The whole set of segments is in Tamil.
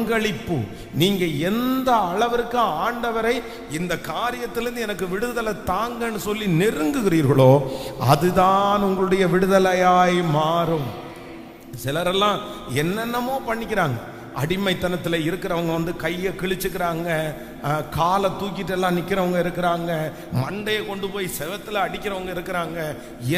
பங்களிப்பு. நீங்க எந்த அளவிற்கு ஆண்டவரை இந்த காரியத்திலிருந்து எனக்கு விடுதலை தாங்கன்னு சொல்லி நெருங்குகிறீர்களோ அதுதான் உங்களுடைய விடுதலையாய் மாறும். சிலரெல்லாம் என்னென்னமோ பண்ணிக்கிறாங்க. அடிமைத்தனத்தில் இருக்கிறவங்க கையை கிழிச்சுக்கிறாங்க, காலை தூக்கிட்டு எல்லாம் நிற்கிறவங்க இருக்கிறாங்க, மண்டையை கொண்டு போய் செவத்தில் அடிக்கிறவங்க இருக்கிறாங்க,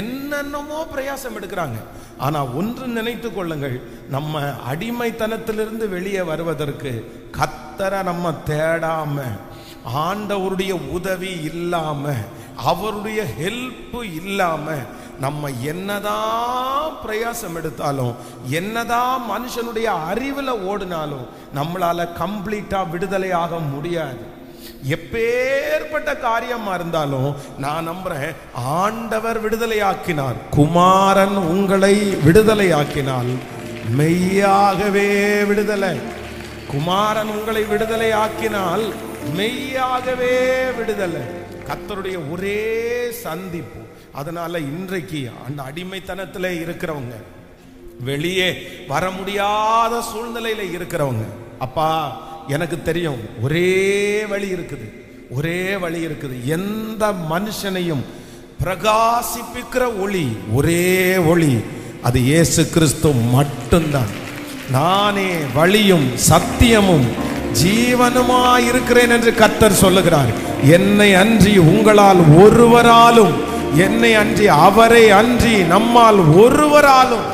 என்னென்னமோ பிரயாசம் எடுக்கிறாங்க. ஆனால் ஒன்று நினைத்து கொள்ளுங்கள், நம்ம அடிமைத்தனத்திலிருந்து வெளியே வருவதற்கு கர்த்தரை நம்ம தேடாம, ஆண்டவருடைய உதவி இல்லாம, அவருடைய ஹெல்ப் இல்லாம நம்ம என்னதான் பிரயாசம் எடுத்தாலும், என்னதான் மனுஷனுடைய அறிவில் ஓடினாலும் நம்மளால கம்ப்ளீட்டா விடுதலையாக முடியாது. எப்பேற்பட்ட காரியமா இருந்தாலும் நான் நம்புறேன், ஆண்டவர் விடுதலையாக்கினார், குமாரன் உங்களை விடுதலையாக்கினால் மெய்யாகவே விடுதலை. குமாரன் உங்களை விடுதலையாக்கினால் மெய்யாகவே விடுதலை. கர்த்தருடைய ஒரே சந்திப்பு. அதனால இன்றைக்கு அந்த அடிமைத்தனத்தில் இருக்கிறவங்க, வெளியே வர முடியாத சூழ்நிலையில இருக்கிறவங்க, அப்பா எனக்கு தெரியும் ஒரே வழி இருக்குது, ஒரே வழி இருக்குது. எந்த மனுஷனையும் பிரகாசிப்பிக்கிற ஒளி, ஒரே ஒளி, அது இயேசு கிறிஸ்து மட்டும்தான். நானே வழியும் சத்தியமும் ஜீவனுமாய் இருக்கிறேன் என்று கர்த்தர் சொல்லுகிறார். என்னை அன்றி உங்களால் ஒருவராலும், என்னை அன்றி அவரை அன்றி நம்மால் ஒருவராலும்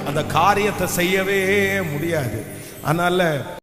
அந்த காரியத்தை செய்யவே முடியாது. அதனால